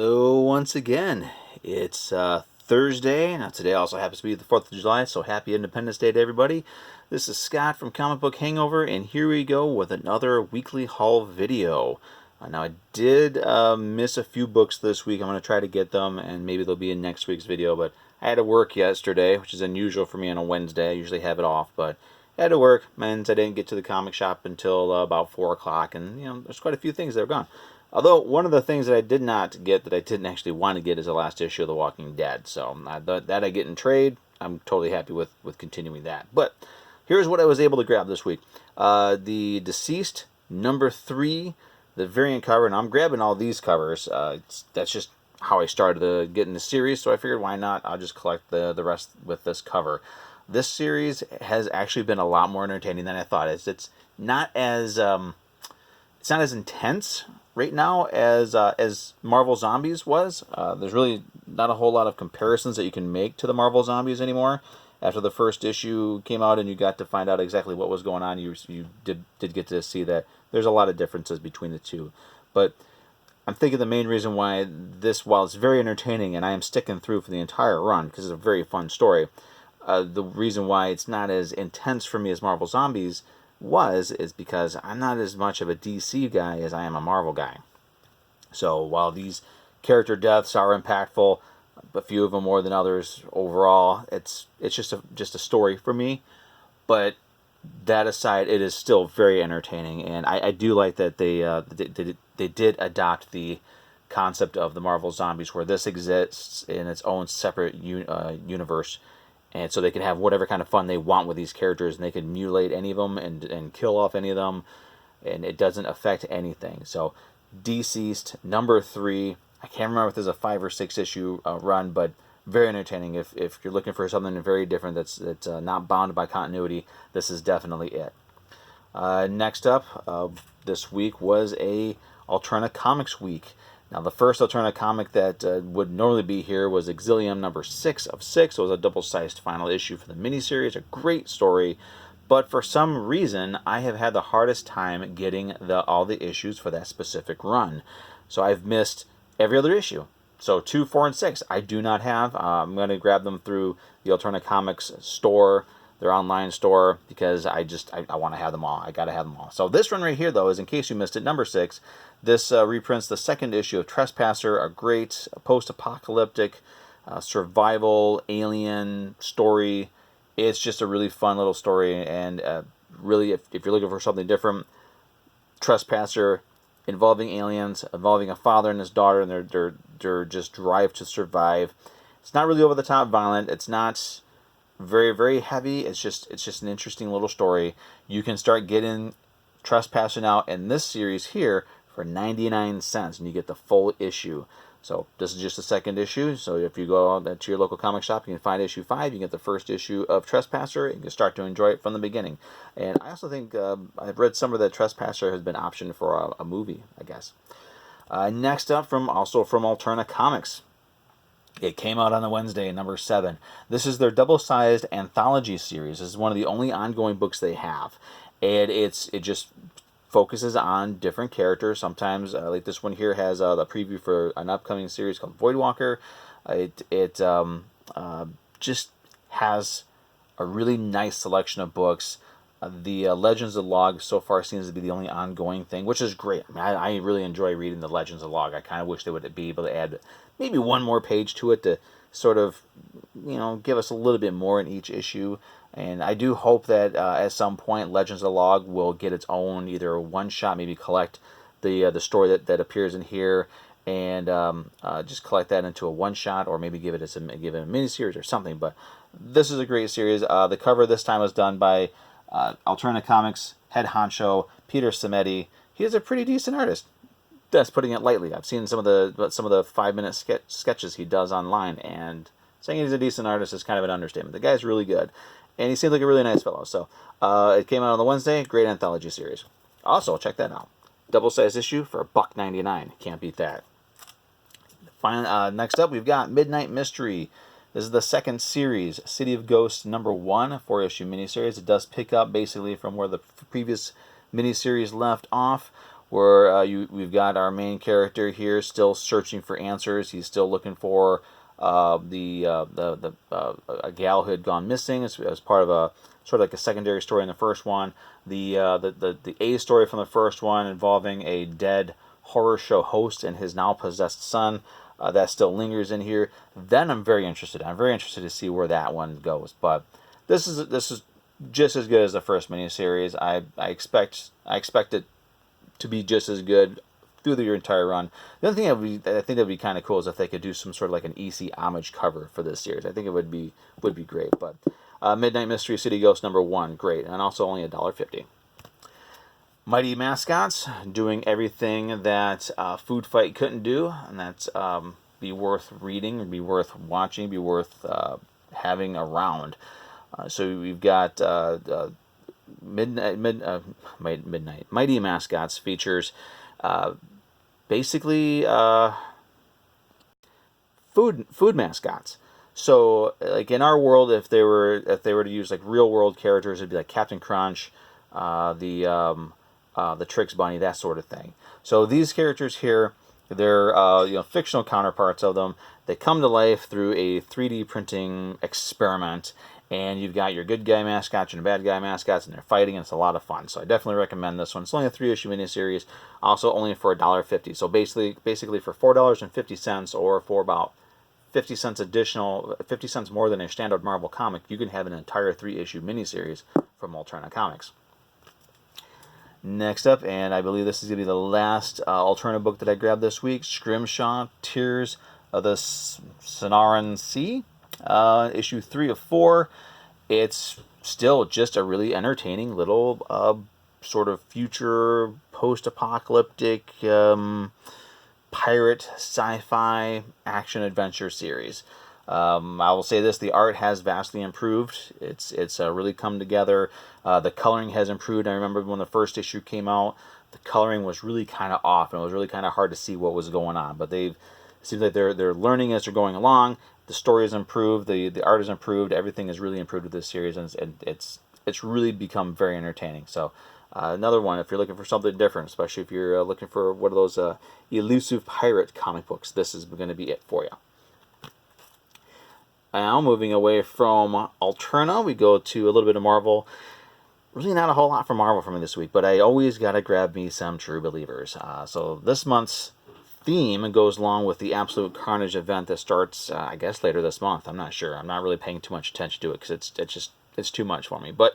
Hello once again. It's Thursday. Now today also happens to be the 4th of July, so happy Independence Day to everybody. This is Scott from Comic Book Hangover, and here we go with another weekly haul video. Now I did miss a few books this week. I'm going to try to get them, and maybe they'll be in next week's video, but I had to work yesterday, which is unusual for me on a Wednesday. I usually have it off, but I had to work, means I didn't get to the comic shop until about 4 o'clock, and there's quite a few things that are gone. Although, one of the things that I did not get, that I didn't actually want to get, is the last issue of The Walking Dead. So, that I get in trade. I'm totally happy with continuing that. But, here's what I was able to grab this week. The Deceased, number 3, the variant cover. And I'm grabbing all these covers. That's just how I started getting the series. So, I figured, why not? I'll just collect the rest with this cover. This series has actually been a lot more entertaining than I thought. It's not as intense right now as Marvel Zombies was. There's really not a whole lot of comparisons that you can make to the Marvel Zombies anymore. After the first issue came out and you got to find out exactly what was going on, you did get to see that there's a lot of differences between the two. But I'm thinking the main reason why this, while it's very entertaining and I am sticking through for the entire run because it's a very fun story, the reason why it's not as intense for me as Marvel Zombies is because I'm not as much of a DC guy as I am a Marvel guy. So while these character deaths are impactful, a few of them more than others overall, it's just a story for me. But that aside, it is still very entertaining, and I do like that they did adopt the concept of the Marvel Zombies, where this exists in its own separate universe. And so they can have whatever kind of fun they want with these characters, and they can mutilate any of them and kill off any of them, and it doesn't affect anything. So, Deceased, number 3. I can't remember if there's a 5 or 6 issue run, but very entertaining. If you're looking for something very different that's not bound by continuity, this is definitely it. Next up, this week was a Alterna Comics week. Now, the first Alterna comic that would normally be here was Exilium number 6 of 6. It was a double-sized final issue for the miniseries. A great story. But for some reason, I have had the hardest time getting all the issues for that specific run. So I've missed every other issue. So 2, 4, and 6 I do not have. I'm going to grab them through the Alterna Comics store, their online store, because I want to have them all. I got to have them all. So this one right here, though, is, in case you missed it, number 6. This reprints the second issue of Trespasser, a great post-apocalyptic survival alien story. It's just a really fun little story, and really, if you're looking for something different, Trespasser, involving aliens, involving a father and his daughter, and their just drive to survive. It's not really over-the-top violent. It's not very, very heavy. It's just an interesting little story. You can start getting Trespasser now in this series here for 99 cents, and you get the full issue. So this is just the second issue. So if you go to your local comic shop, you can find issue 5. You can get the first issue of Trespasser, and you can start to enjoy it from the beginning. And I also think I've read somewhere that Trespasser has been optioned for a movie, I guess. Next up, from Alterna Comics. It came out on a Wednesday, number 7. This is their double-sized anthology series. This is one of the only ongoing books they have. And it just focuses on different characters. Sometimes, like this one here, has a preview for an upcoming series called Voidwalker. It just has a really nice selection of books. The Legends of Log so far seems to be the only ongoing thing, which is great. I mean, I really enjoy reading the Legends of Log. I kind of wish they would be able to add maybe one more page to it to sort of, give us a little bit more in each issue. And I do hope that at some point Legends of the Log will get its own either one-shot, maybe collect the story that appears in here, and just collect that into a one-shot, or maybe give it a miniseries or something. But this is a great series. The cover this time was done by Alterna Comics head honcho Peter Simeti. He is a pretty decent artist. That's putting it lightly. I've seen some of the 5-minute sketches he does online, and saying he's a decent artist is kind of an understatement. The guy's really good. And he seems like a really nice fellow. So it came out on the Wednesday. Great anthology series. Also, check that out. Double-sized issue for $1.99. Can't beat that. Next up, we've got Midnight Mystery. This is the second series, City of Ghosts number 1, a 4-issue miniseries. It does pick up basically from where the previous miniseries left off. where we've got our main character here still searching for answers. He's still looking for a gal who had gone missing as part of a sort of like a secondary story in the first one. The A story from the first one involving a dead horror show host and his now possessed son. That still lingers in here. Then I'm very interested. I'm very interested to see where that one goes. But this is just as good as the first miniseries. I expect it to be just as good through your entire run. The other thing I think that would be kind of cool is if they could do some sort of like an EC homage cover for this series. I think it would be great. But Midnight Mystery City Ghost #1, great, and also only $1.50. Mighty Mascots, doing everything that Food Fight couldn't do, and that's be worth reading, be worth watching, be worth having around. So we've got Midnight Mighty Mascots features basically food mascots. So like in our world, if they were to use like real world characters, it'd be like Captain Crunch, the Trix Bunny, that sort of thing. So these characters here, they're fictional counterparts of them. They come to life through a 3D printing experiment, and you've got your good guy mascots and your bad guy mascots, and they're fighting, and it's a lot of fun. So I definitely recommend this one. It's only a 3-issue miniseries, also only for $1.50. So basically for $4.50, or for about 50 cents additional, 50 cents more than a standard Marvel comic, you can have an entire 3-issue miniseries from Alterna Comics. Next up, and I believe this is going to be the last Alterna book that I grabbed this week, Scrimshaw, Tears of the Sonoran Sea, issue 3 of 4. It's still just a really entertaining little sort of future post-apocalyptic pirate sci-fi action adventure series. I will say this: the art has vastly improved. It's really come together. The coloring has improved. I remember when the first issue came out, the coloring was really kind of off, and it was really kind of hard to see what was going on. But it seems like they're learning as they're going along. The story has improved. The art has improved. Everything has really improved with this series, and it's really become very entertaining. So another one, if you're looking for something different, especially if you're looking for one of those elusive pirate comic books, this is going to be it for you. Now, moving away from Alterna, we go to a little bit of Marvel. Really not a whole lot from Marvel for me this week, but I always got to grab me some True Believers. So this month's theme goes along with the Absolute Carnage event that starts, I guess, later this month. I'm not sure. I'm not really paying too much attention to it because it's too much for me. But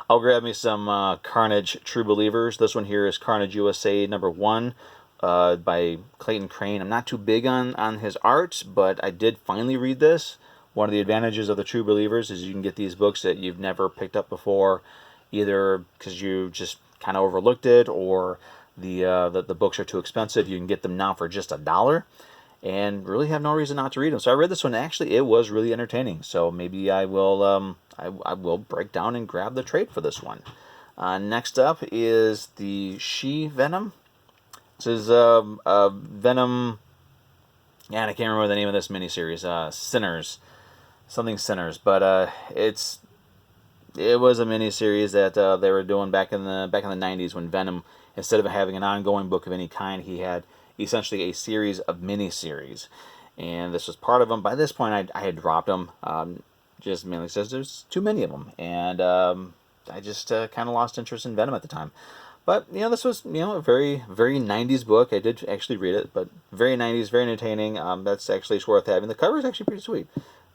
I'll grab me some Carnage True Believers. This one here is Carnage USA #1 by Clayton Crane. I'm not too big on his art, but I did finally read this. One of the advantages of the True Believers is you can get these books that you've never picked up before, either because you just kind of overlooked it, or the books are too expensive. You can get them now for just $1, and really have no reason not to read them. So I read this one. Actually, it was really entertaining. So maybe I will I will break down and grab the trade for this one. Next up is the She-Venom. This is Venom. Yeah, and I can't remember the name of this miniseries. Sinners. Something Sinners, but it was a miniseries that they were doing back in the 90s, when Venom, instead of having an ongoing book of any kind, he had essentially a series of miniseries, and this was part of them. By this point, I had dropped them, just mainly because there's too many of them, and I just kind of lost interest in Venom at the time. But this was a very, very 90s book. I did actually read it, but very 90s, very entertaining. That's actually worth having. The cover is actually pretty sweet.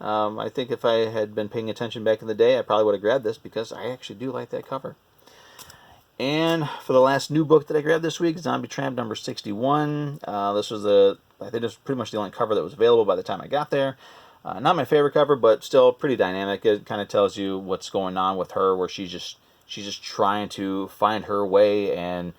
I think if I had been paying attention back in the day, I probably would have grabbed this, because I actually do like that cover. And for the last new book that I grabbed this week, Zombie Tramp #61. This was I think this was pretty much the only cover that was available by the time I got there. Not my favorite cover, but still pretty dynamic. It kind of tells you what's going on with her, where she's just trying to find her way, and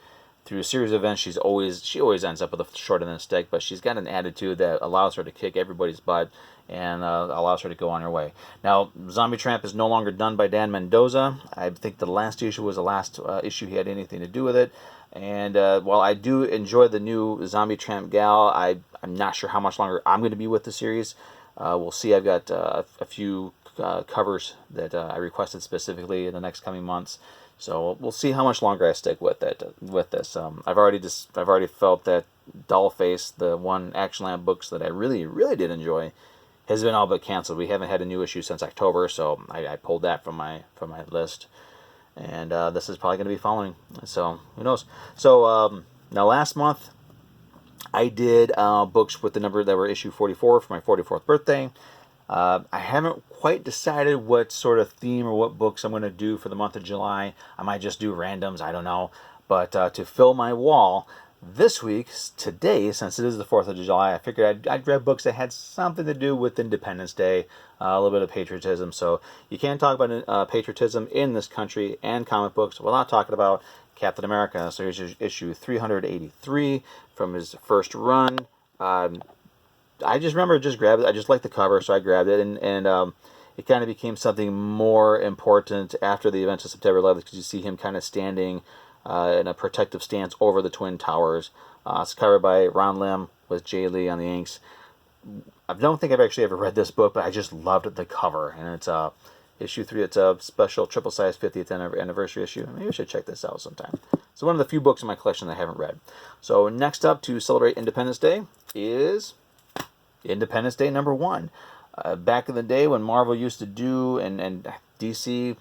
through a series of events, she always ends up with a short end of the stick, but she's got an attitude that allows her to kick everybody's butt, and allows her to go on her way. Now, Zombie Tramp is no longer done by Dan Mendoza. I think the last issue was the last issue he had anything to do with it. And while I do enjoy the new Zombie Tramp gal, I'm not sure how much longer I'm going to be with the series. We'll see. I've got a few covers that I requested specifically in the next coming months. So we'll see how much longer I stick with this. I've already felt that Dollface, the one Action Lab books that I really did enjoy, has been all but canceled. We haven't had a new issue since October, so I pulled that from my list, and this is probably going to be following. So who knows? So now last month I did books with the number that were issue 44 for my 44th birthday. I haven't quite decided what sort of theme or what books I'm going to do for the month of July. I might just do randoms, I don't know. But to fill my wall this week, today, since it is the 4th of July, I figured I'd grab books that had something to do with Independence Day, a little bit of patriotism. So you can't talk about patriotism in this country and comic books without talking about Captain America. So here's issue 383 from his first run. I just remember just grabbed it. I just liked the cover, so I grabbed it, and it kind of became something more important after the events of September 11th, because you see him kind of standing in a protective stance over the Twin Towers. It's covered by Ron Lim with Jay Lee on the inks. I don't think I've actually ever read this book, but I just loved the cover, and it's issue 3. It's a special triple size 50th anniversary issue. Maybe I should check this out sometime. It's one of the few books in my collection that I haven't read. So next up to celebrate Independence Day is Independence Day #1. Back in the day when Marvel used to do, and DC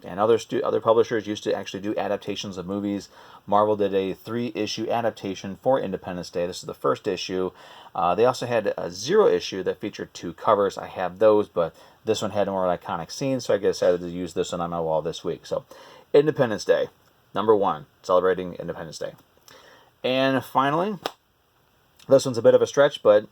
and other publishers used to actually do adaptations of movies, Marvel did a 3-issue adaptation for Independence Day. This is the first issue. They also had a 0 issue that featured 2 covers. I have those, but this one had more iconic scenes, so I decided to use this one on my wall this week. So Independence Day #1, celebrating Independence Day. And finally, this one's a bit of a stretch, but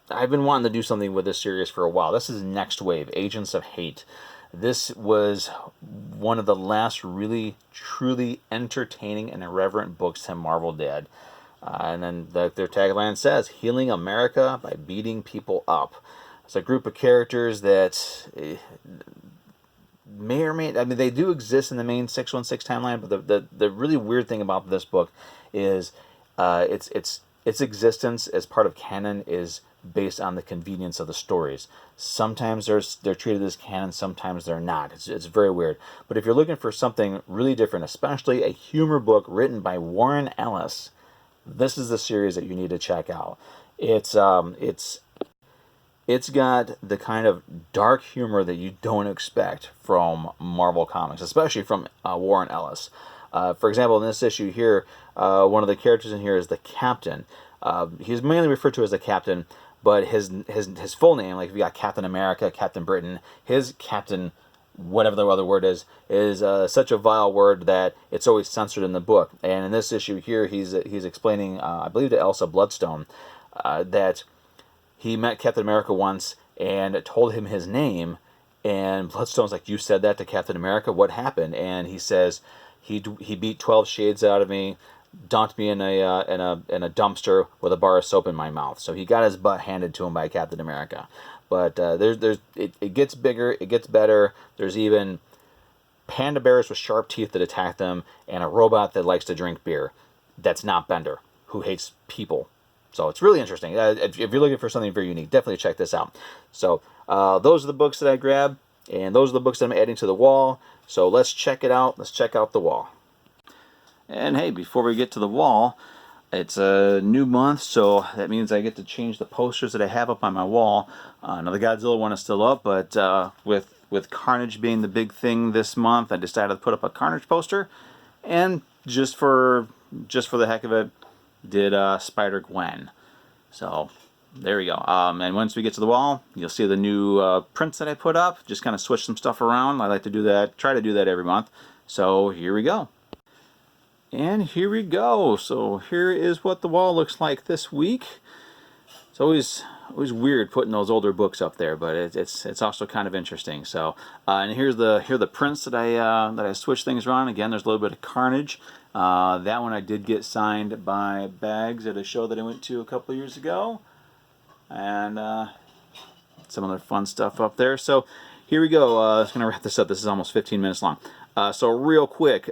I've been wanting to do something with this series for a while. This is Next Wave, Agents of Hate. This was one of the last really, truly entertaining and irreverent books that Marvel did. And then their tagline says, "Healing America by Beating People Up." It's a group of characters that may or may... I mean, they do exist in the main 616 timeline, but the really weird thing about this book is its existence as part of canon is based on the convenience of the stories. Sometimes they're treated as canon, sometimes they're not. It's very weird. But if you're looking for something really different, especially a humor book written by Warren Ellis, this is the series that you need to check out. It's got the kind of dark humor that you don't expect from Marvel Comics, especially from Warren Ellis. For example, in this issue here, one of the characters in here is the Captain. He's mainly referred to as the Captain, but his full name, like if you got Captain America, Captain Britain, his Captain, whatever the other word is such a vile word that it's always censored in the book. And in this issue here, he's explaining, I believe to Elsa Bloodstone, that he met Captain America once and told him his name, and Bloodstone's like, "You said that to Captain America? What happened?" And he says, he beat 12 shades out of me, dumped me in a dumpster with a bar of soap in my mouth. So he got his butt handed to him by Captain America. But it gets bigger, it gets better. There's even panda bears with sharp teeth that attack them, and a robot that likes to drink beer. That's not Bender, who hates people. So it's really interesting. If you're looking for something very unique, definitely check this out. So those are the books that I grabbed, and those are the books that I'm adding to the wall. So let's check it out. Let's check out the wall. And hey, before we get to the wall, it's a new month, so that means I get to change the posters that I have up on my wall. Now the Godzilla one is still up, but with Carnage being the big thing this month, I decided to put up a Carnage poster, and just for the heck of it, did Spider-Gwen. So there we go. And once we get to the wall, you'll see the new prints that I put up. Just kind of switch some stuff around. I like to do that, try to do that every month. So here we go. And here we go. So here is what the wall looks like this week. It's always weird putting those older books up there, but it's also kind of interesting. So and here are the prints that I switched things around. Again, there's a little bit of Carnage. That one I did get signed by Bags at a show that I went to a couple of years ago, and some other fun stuff up there. So here we go. I was gonna wrap this up. This is almost 15 minutes long. So real quick.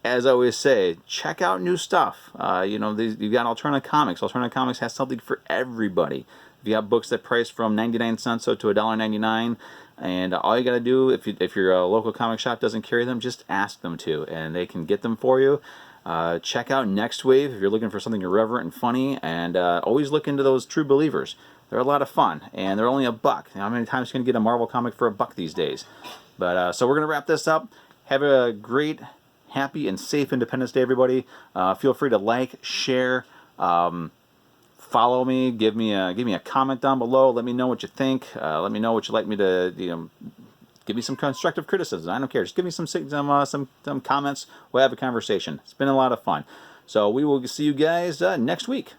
As I always say, check out new stuff. You've got Alterna Comics. Alterna Comics has something for everybody. If you got books that price from 99 cents to $1.99, And all you got to do, if your local comic shop doesn't carry them, just ask them to, and they can get them for you. Check out Next Wave if you're looking for something irreverent and funny, and always look into those True Believers. They're a lot of fun, and they're only $1. How many times can you get a Marvel comic for $1 these days? But so we're gonna wrap this up. Have a great, happy, and safe Independence Day, everybody. Feel free to like, share, follow me, give me a comment down below. Let me know what you think. Let me know what you'd like me to, give me some constructive criticism. I don't care. Just give me some comments. We'll have a conversation. It's been a lot of fun. So we will see you guys next week.